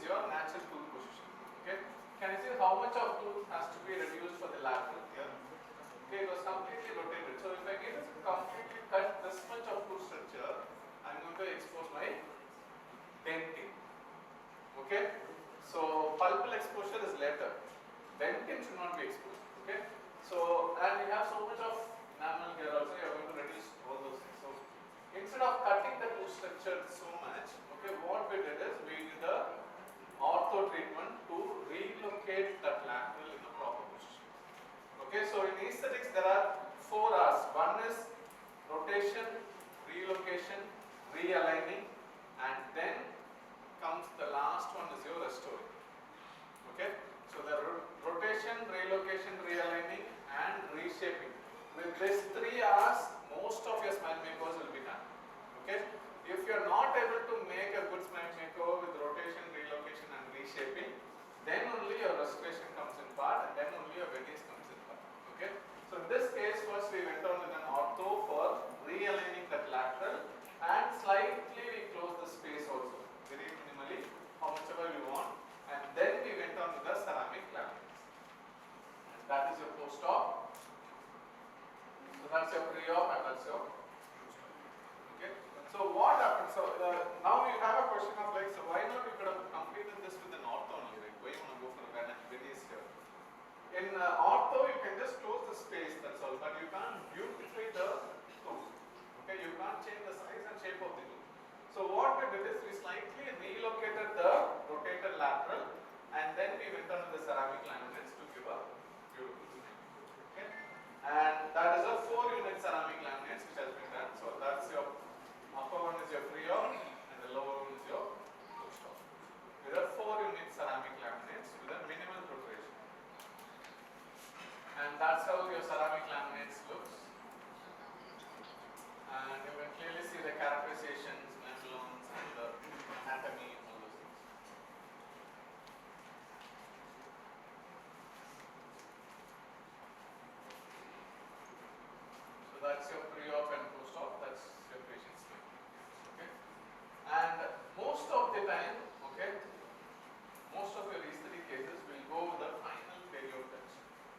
your natural tooth position. Okay. Can you see how much of tooth has to be reduced for the lateral here? Okay, it was completely rotated. So if I need to completely cut this much of tooth structure, I am going to expose my dentin. Okay. So pulpal exposure is later. Dentin should not be exposed. Okay. So and we have so much of enamel here also. You are going to reduce all those things. So instead of cutting the tooth structure so much, okay, what we did is we did a ortho treatment to relocate that lateral in the proper position. Okay, so in aesthetics there are 4 R's. One is rotation, relocation, realigning, and then comes the last one is your restoring. Okay, so the rotation, relocation, realigning, and reshaping. With these 3 R's, most of your smile makeovers will be done. Okay, if you are not able to make a good smile makeover with rotation, relocation, and reshaping, then only your restoration comes in part, and then only your Venice comes in part. Okay, so in this case, first we went on with an ortho for realigning that lateral, and slightly we close the space also, very minimally, how much ever you want, and then we went on with the ceramic laminates. And that is your post-op. So that's your pre-op and that's your post-op. Okay. So what happens? So now you have a question of like, so why not you could have completed this with an ortho only? Like, why you want to go for a Venice here? In ortho, you can just close the space. That's all. But you can't beautify the tooth. Okay, you can't change the size and shape of the tooth. So what we did is we slightly relocated the rotated lateral, and then we went on with the ceramic laminates to give a beautiful smile. Okay. And that is a 4-unit ceramic laminates which has been done. So that's your upper one is your pre-op and the lower one is your post-op. There are 4-unit ceramic laminates with a minimal preparation. And that's how your ceramic laminates looks. And you can clearly see the characterizations, membranes, and the anatomy, all those things. So that's your pre-op and post-op, that's your patient's smile. Okay? And most of the time, okay, most of your aesthetic cases will go with the final perio touch.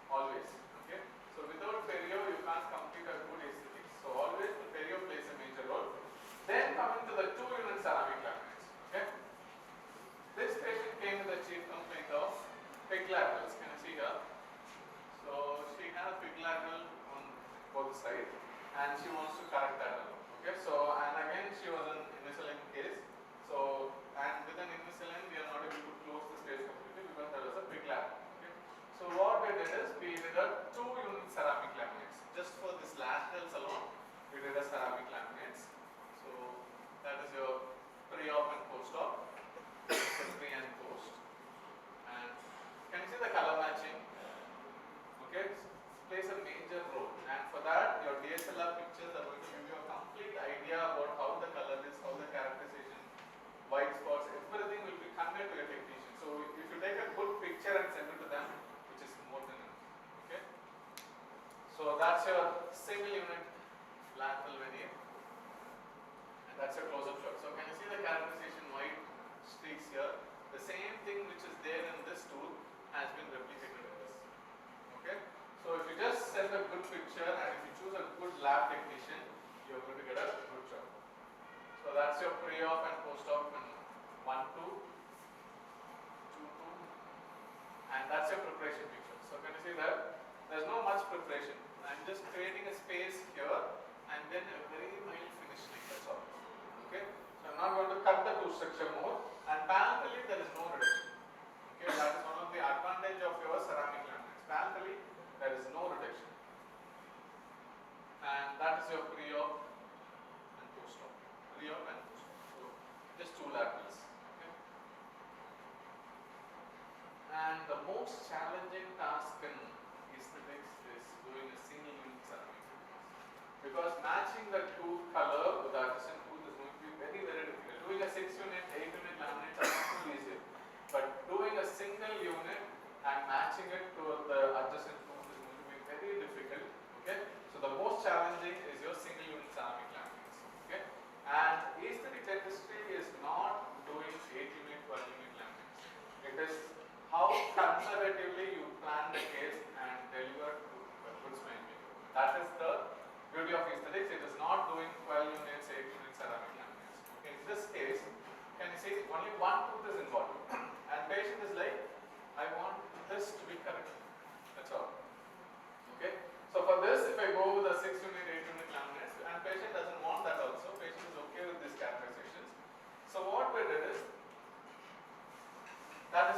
Always. Okay? So without perio, you can't complete a good aesthetics. So always the perio plays a major role. Then coming to the 2-unit ceramic laminates. Okay? This patient came with a chief complaint of pig laterals. Can you see here? So she had a pig lateral on both sides, and she wants to correct that alone. Okay, so and again she was an Invisalign case. So and with an Invisalign we are not able to close the space completely because there was a pig lateral. Okay, so what we did is we did a 2-unit ceramic laminates. Just for this laterals alone, we did a ceramic laminates. So that is your pre-op and post-op, pre and post. And can you see the color matching? Okay, plays a major role, and for that your DSLR pictures are going to give you a complete idea about how the color is, how the characterization, white spots, everything will be conveyed to your technician. So if you take a good picture and send it to them, which is more than enough. Okay, so that's your single unit lateral veneer, and that's your close-up shot. So can you see the characterization white streaks here? The same thing which is there in this tool has been replicated in this. Okay, so if you just send a good picture and if you choose a good lab technician, you're going to get a good job. So that's your pre-op and post-op in 1, 2, 2, 2, and that's your preparation picture. So can you see that? There's no much preparation. I'm just creating a space here and then a very mild finishing, that's all. Okay, so I'm not going to cut the tooth structure more, and palatally there is no reduction. Okay, that is one of the advantage of your ceramic laminates. Palatally there is no reduction, and that is your pre-op and post-op. Pre-op and post-op. So just 2 laterals. Okay. And the most challenging task in aesthetics is doing a single unit ceramic, because matching the tooth color with the adjacent tooth is going to be very, very difficult. Doing a 6-unit, 8-unit laminates are much more easier, but doing a single unit and matching it to the adjacent tooth is going to be very difficult. Okay, so the most challenging is your single unit ceramic laminates. Okay, and aesthetic dentistry is not doing 8-unit, 12-unit laminates.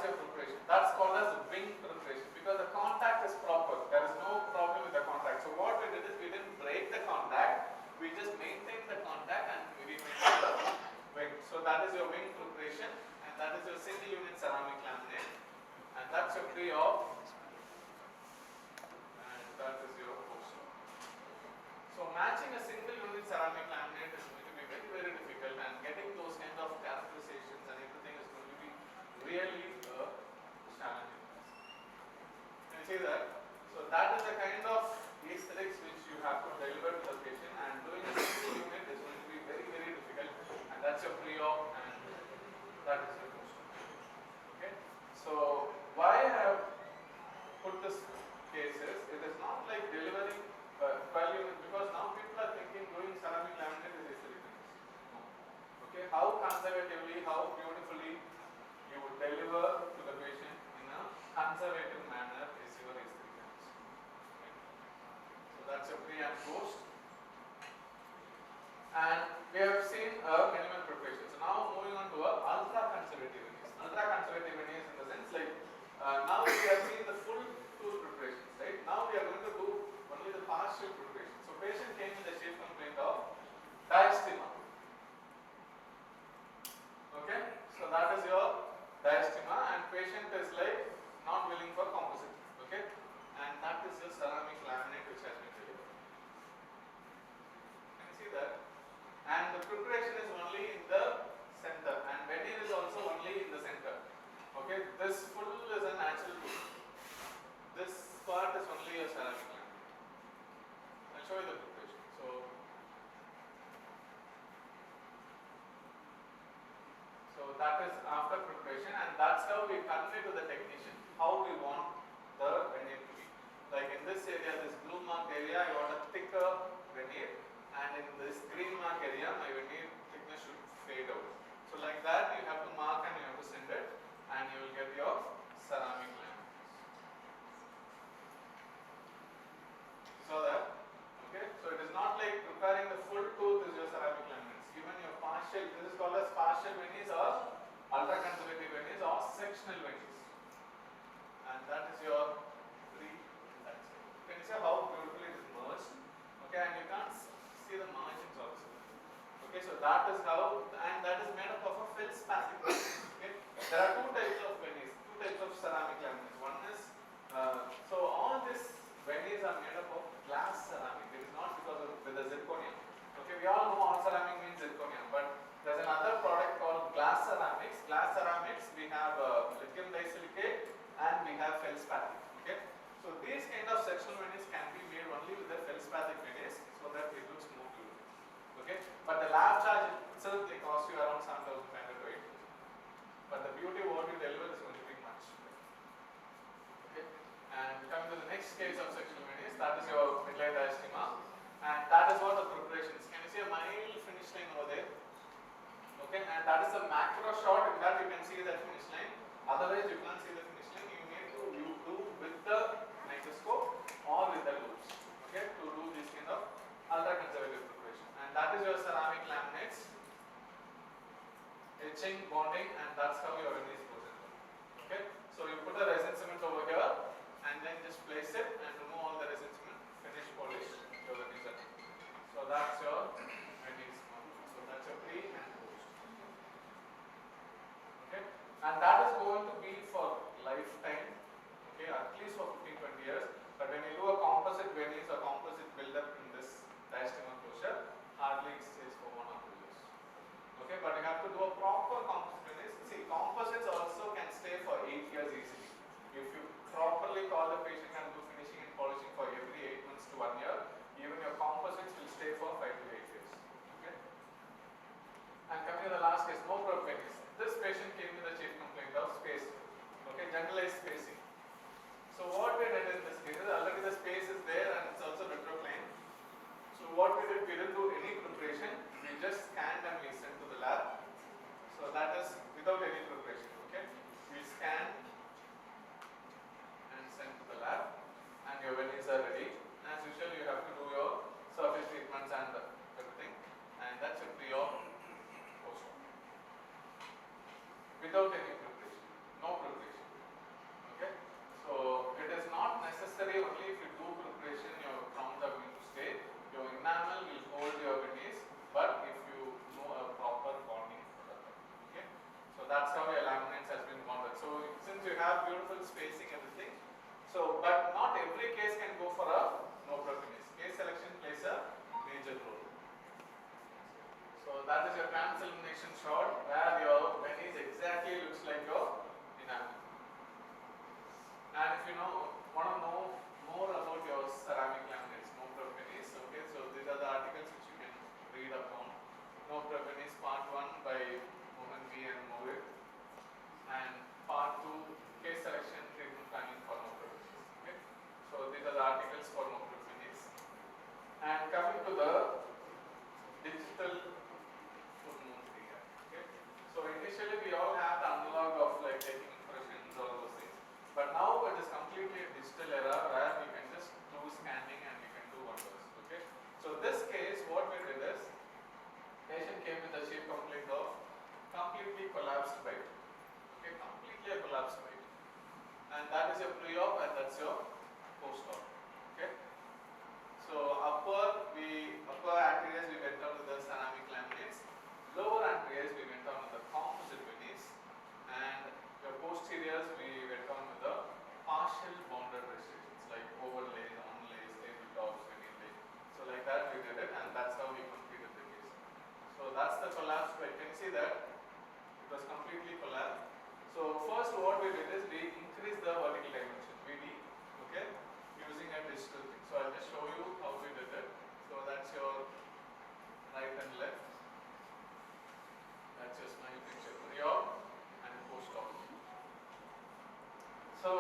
your preparation. That's called as wing preparation because the contact is proper. There is no problem with the contact. So what we did is we didn't break the contact. We just maintained the contact and we maintained the wing. So that is your wing preparation, and that is your single unit ceramic laminate, and that's your pre-op, and that is your post-op. So matching a single unit ceramic laminate is going to be very, very difficult, and getting those kind of characterizations and everything is going to be really challenging. Can you see that? So that is the kind of aesthetics which you have to deliver to the patient, and doing a single unit is going to be very, very difficult, and that's your pre-op and that is your post-op. Okay. So why I have put this cases, it is not like delivering value because now people are thinking doing ceramic laminate is aesthetic. No. Okay. How conservatively, how beautifully you would deliver to the patient in a conservative manner is your aesthetic. Okay. So that's your pre and post. And we have seen a minimal preparation. So now moving on to a ultra conservative veneers. Ultra conservative veneers in the sense like now we have seen the full tooth preparations, right? Now we are going to do only the partial preparation. So patient came with a shape complaint of diastema. Okay, so that is your diastema, and patient is like not willing for composite. Okay, and that is your ceramic laminate which has been delivered. Can you see that? And the preparation is only in the center, and veneer is also only in the center. Okay, this full is a natural tooth. This part is only a ceramic laminate. I'll show you the preparation. So that is after preparation, and that's how we convey to the technician how we want the veneer to be. Like in this area, this blue mark area, I want a thicker veneer, and in this green mark area, my veneer thickness should fade out. So like that, you have to mark and you have to send it, and you will get your ceramic laminates. So that, okay? So it is not like preparing the full tooth is your ceramic laminates. Even your partial, this is called as partial veneers or ultra conservative veneers or sectional veneers, and that is your pre. Can you see how beautifully it is merged? Okay, and you can't see the margins also. Okay, so that is how, and that is made up of a feldspathic. Okay, there are two types of veneers, two types of ceramic laminates. One is so all these veneers are made up of glass ceramic. It is not because of with the zirconia. Okay, we all know all ceramic means zirconia, but there's another product called glass ceramics. Glass ceramics, we have lithium disilicate and we have feldspathic. Okay, so these kind of sectional veneers can be made only with the feldspathic veneers, so that it looks more beautiful. Okay, but the lab charge itself they cost you around 7,500 to 8,000. But the beauty of what you deliver is going to be much better. Okay, and coming to the next case of sectional veneers, that is your midline diastema, and that is what the preparation is. Can you see a mild finish line over there? Okay, and that is a macro shot. In that you can see that finish line. Otherwise, you can't see the finish line. You need to do with the microscope or with the loops. Okay, to do this kind of ultra conservative preparation. And that is your ceramic laminates, etching, bonding, and that's how your veneers goes in. Okay, so you put the resin cement over here, and then just place it and remove all the resin cement. Finish polish your veneers are done. So that's your veneers. So that's your pre and post. Okay, and that is going to be for have beautiful spacing, everything. So, but not every case can go for a no preference. Case selection plays a major role. So that is your trans-elimination shot where your Venice exactly looks like your enamel. And if you want to know more about your ceramic laminates, no Venice, okay, so these are the articles which you can read upon. No Venice part 1 by Mohan V and Mohit, and part 2 case selection treatment planning for no Venice. Okay, so these are the articles for no Venice. And coming to the digital footnote here. Okay, so initially we all have the analog of like taking impressions, all those things. But now it is completely a digital era where we can just do scanning and we can do wonders. Okay. So this case, what we did is, patient came with a shape complaint of completely collapsed bite. Okay, completely a collapsed bite. And that is your pre-op and that's your post-op. Okay. So upper anteriors we went on with the ceramic laminates. Lower anteriors we went on with the composite veneers. And your posteriors we went on with the partial bounded restrictions like overlays, onlays, tabletops, veneer lay. So like that we did it, and that's how we completed the case. So that's the collapse. Right? Can you see that? It was completely collapsed. So first what we did is we increased the vertical dimension, VD, okay, using a digital thing. So I'll just show you how we did it. So that's your right and left. That's your smile picture, pre-op and post-op. So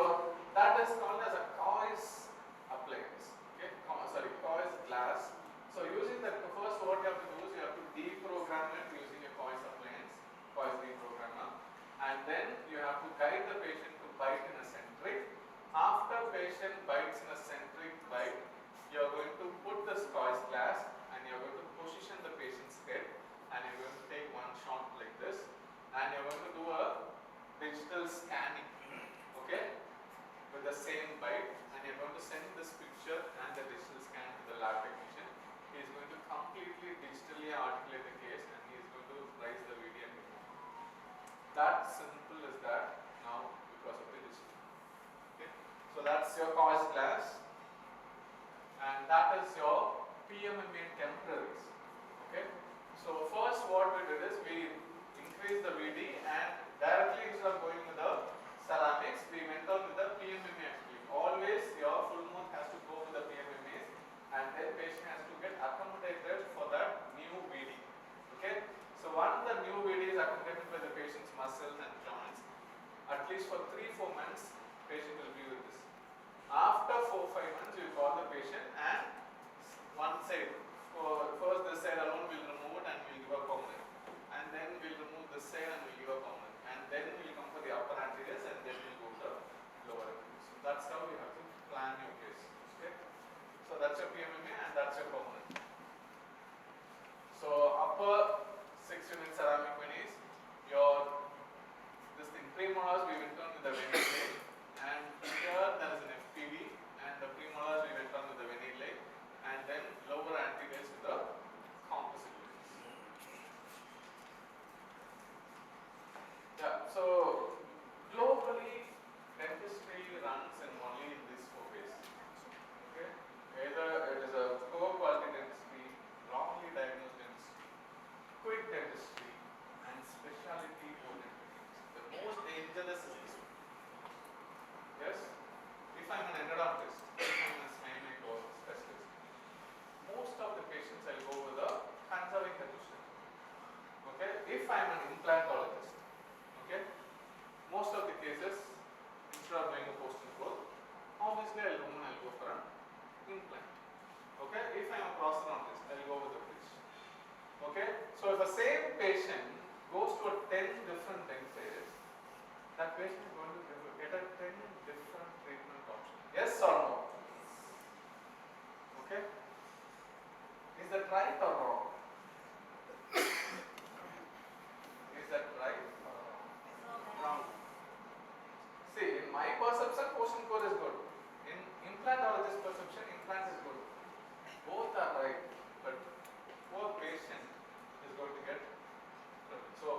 that is called as a Coy's appliance. Okay, Coy's glass. So using that, first what you have to do is you have to deprogram it using a Coy's appliance, Coy's deprogrammer, and then you have to guide the patient to bite in a centric. After patient bites in a centric bite, you are going to put the Coy's glass and you are going to position the patient's head, and you are going to take one shot like this, and you are going to do a digital scanning. Okay, with the same bite, and you're going to send this picture and the digital scan to the lab technician. He is going to completely digitally articulate the case, and he is going to raise the VD and remove. That simple as that now because of the digital. Okay, so that's your Coy's glass, and that is your PMMA temporaries. Okay, so first what we did is we increased the VD, and directly instead of going with the ceramics, we went on with the PMMA actually. Always your full mouth has to go with the PMMAs, and then patient has to get accommodated for that new VD. Okay, so once the new VD is accommodated by the patient's muscles and joints, at least for 3-4 months, patient will be with this. After 4-5 months, you call the patient and one side, first this side alone we'll remove it and we'll give a permanent, and then we'll remove this side and we'll give a permanent, and then we'll come for the upper anteriors and then we'll go to the lower anteriors. So that's how you have to plan your case. Okay, so that's your PMMA and that's your permanent. So upper 6 unit ceramic veneers, your this thing premolars we went on with the veneer lay, and here there is an FPV, and the premolars we went on with the veneer lay, and then lower anteriors with the composite veneers. Yeah, so globally dentistry runs in only in these 4 ways. Okay, either it is a poor quality dentistry, wrongly diagnosed dentistry, quick dentistry, and specialty oriented dentistry. The most dangerous is this one. Yes, if I'm an endodontist, if I'm a smile specialist, most of the patients I'll go with a conserving dentistry. Okay, if I'm an implantologist, okay, most of the cases, instead of doing a post and growth, obviously I'll go for an implant. Okay, if I'm a prosthodontist, I'll go with a bridge. Okay, so if a same patient goes to a 10 different dentists, that patient is going to get a 10 different treatment options. Yes or no? Okay, is that right or wrong? Is that right or wrong? Wrong. See, in my perception, post and core is good. In implantologist perception, implant is good. Both are right, but poor patient is going to get trouble. So,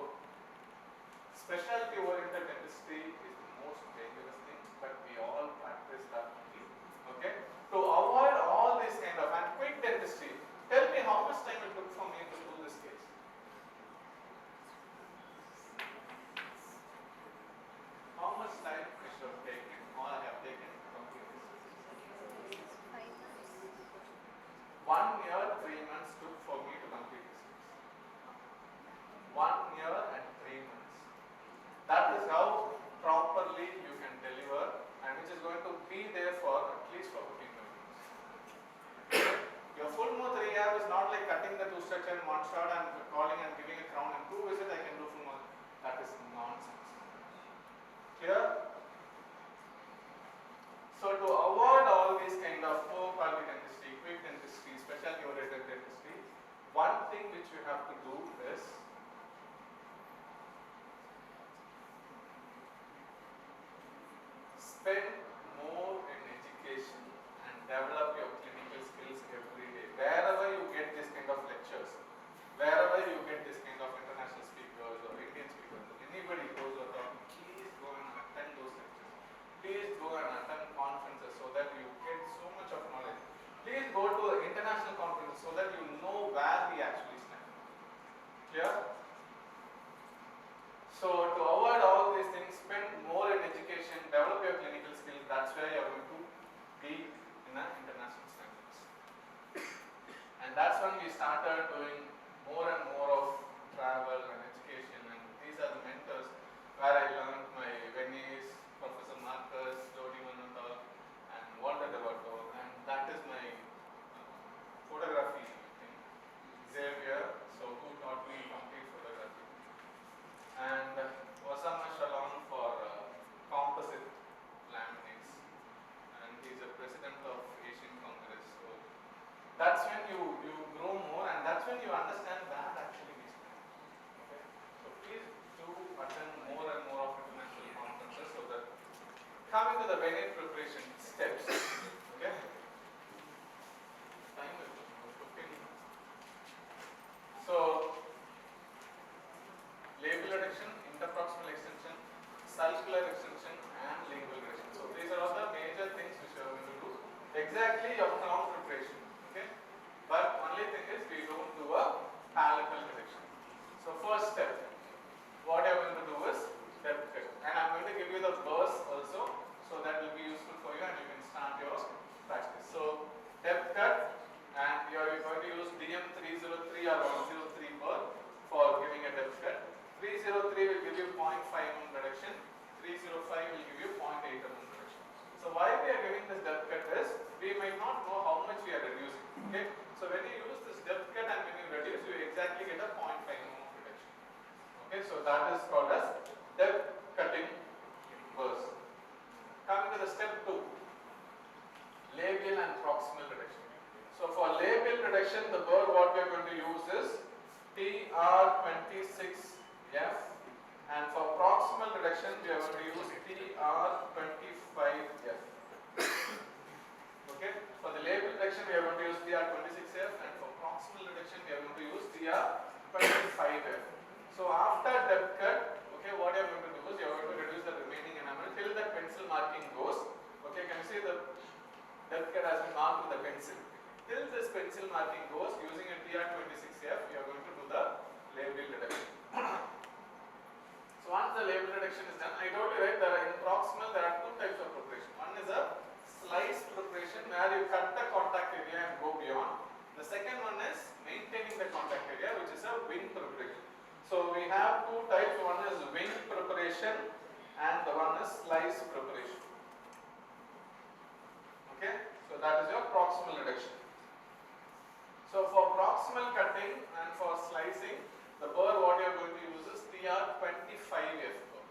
specialty oriented dentistry is the most dangerous. So to avoid all these kind of poor quality dentistry, quick dentistry, specialty oriented dentistry, one thing which you have to do is spend more in education and develop your clinical skills every day. Wherever you get this kind of lectures, wherever you get this kind of international speakers or Indian speakers, anybody goes or talking, please go and attend those lectures. Please go and attend conferences so that you get so much of knowledge. Please go to international conferences so that you know where we actually stand. Clear? So to avoid all these things, spend more in education, develop your clinical skills. That's where you're going to be in an international standards. And that's when we started doing more and more of travel and education. And these are the mentors where I learned my Venice, Professor Marcus, Jody Mananda, and Walter Devato. And that is my photography thing, Xavier, so who taught me complete photography. And Osama Shalom for composite laminates, and he's a president of Asian Congress. So that's when you grow more, and that's when you understand that actually we stand. Okay, so please do attend more and more of international conferences so that coming to the Venice preparation steps. Okay, time is 15 minutes. So labial reduction, interproximal extension, sulcular extension, and lingual reduction. So these are all the major things which you are going to do. Exactly your crown preparation. Okay, but only thing is we don't do a palatal reduction. So first step, what I am going to do is depth cut, and I am going to give you the verse also, so that will be useful for you, and you can start your practice. So depth cut, and you are going to use DM 303 or 103 per for giving a depth cut. 303 will give you 0.5 mm reduction, 305 will give you 0.8 mm reduction. So why we are giving this depth cut is, we might not know how much we are reducing. Okay, so when you use this depth cut and when you reduce, you exactly get a 0.5 mm reduction. Okay, so that is called as depth cutting burrs. Coming to the step 2, labial and proximal reduction. So for labial reduction, the burr what we are going to use is TR26F, and for proximal reduction we are going to use TR25F. Okay, for the labial reduction we are going to use TR26F, and for proximal reduction we are going to use TR25F. So after depth cut, okay, what you are going to do is you are going to reduce the remaining enamel till the pencil marking goes. Okay, can you see the depth cut has been marked with the pencil? Till this pencil marking goes, using a TR26F, you are going to do the labial reduction. So once the labial reduction is done, I told you right, in proximal there are two types of preparation. One is a slice preparation where you cut the contact area and go beyond. The second one is maintaining the contact area, which is a wing preparation. So we have two types, one is wing preparation and the one is slice preparation. Okay, so that is your proximal reduction. So for proximal cutting and for slicing, the burr what you are going to use is TR25F burr.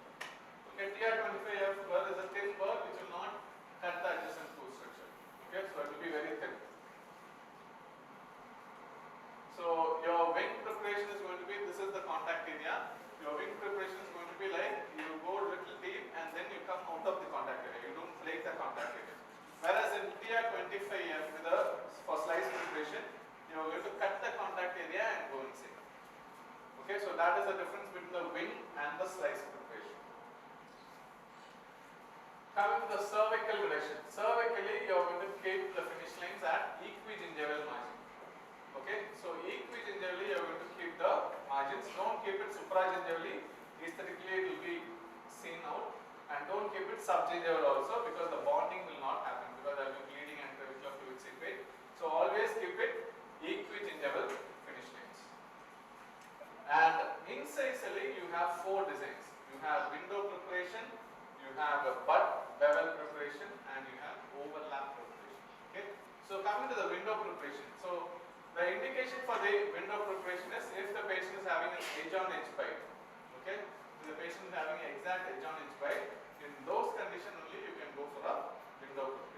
Okay, TR25F burr is a thin burr which will not cut the adjacent tooth structure. Okay, so it will be very thin. So your wing preparation is going to be, this is the contact area. Your wing preparation is going to be like, you go a little deep and then you come out of the contact area. You don't break the contact area. Whereas in TR25F for slice preparation, you are going to cut the contact area and go inside. Okay, so that is the difference between the wing and the slice preparation. Coming to the cervical reduction. Cervically, you are going to keep the finish lines at equigingival margin. Okay, so equigingivally you are going to keep the margins. Don't keep it supragingivally. Aesthetically it will be seen out. And don't keep it subgingival also, because the bonding will not happen, because there will be bleeding and trabecular fluid seepage. So always keep it equigingival finish lines. And incisally you have 4 designs. You have window preparation, you have a butt bevel preparation, and you have overlap preparation. Okay, so coming to the window preparation. So the indication for the window preparation is if the patient is having an edge-on-edge bite. Okay, if the patient is having an exact edge-on-edge bite, in those conditions only you can go for a window preparation.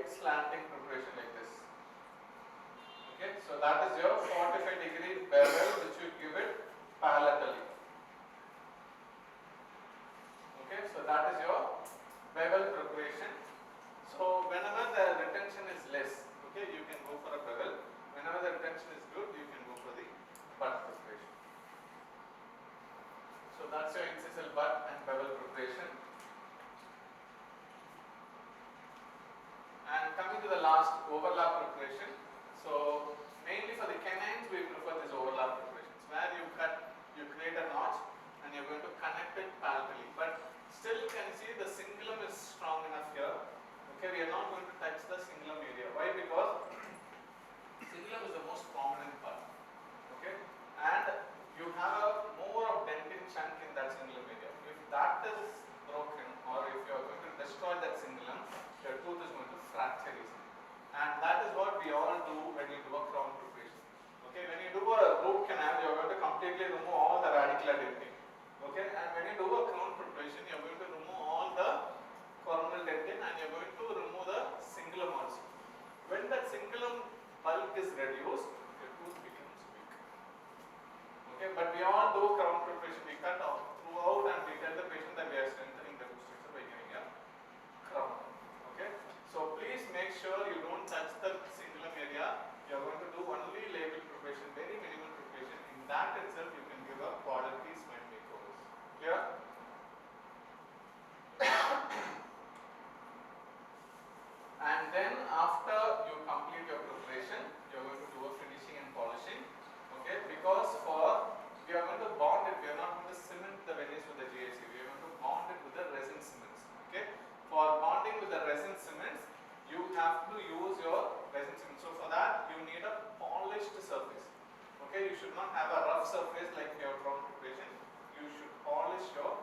slight slanting preparation like this. Okay, so that is your 45-degree bevel which you give it palatally. Okay, so that is your bevel preparation. So whenever the retention is less, okay, you can go for a bevel. Whenever the retention is good, you can go for the butt preparation. So that's your incisal butt and bevel preparation. And coming to the last, overlap preparation. So mainly for the canines we prefer these overlap preparations where you create a notch and you're going to connect it palatally. But still you can see the cingulum is strong enough here. Okay, we are not going to touch the cingulum area. Why? Because cingulum is the most prominent part. Okay, and you have a more of dentin chunk in that cingulum area. If that is broken or if you are going to destroy that cingulum, your tooth is going to fracture easily. And that is what we all do when you do a crown preparation. Okay, when you do a root canal, you are going to completely remove all the radicular dentin. Okay, and when you do a crown preparation, you are going to remove all the coronal dentin and you are going to remove the cingulum also. When that cingulum bulk is reduced, your tooth becomes weak. Okay, but we all do crown preparation. We cut off throughout and we tell the patient that we are strengthening the root structure by giving a crown. Okay, so please make sure you don't touch the cingulum area. You are going to do only label preparation, very minimal preparation. In that itself, you can give a quality smile makeovers. Clear? And then after you complete your preparation, you are going to do a finishing and polishing. Okay, because we are going to bond it. We are not going to cement the veneers with the GIC. We are going to bond it with the resin cements. Okay, for bonding with the resin cements, you have to use your resin cement. So for that, you need a polished surface. Okay, you should not have a rough surface like your crown preparation. You should polish your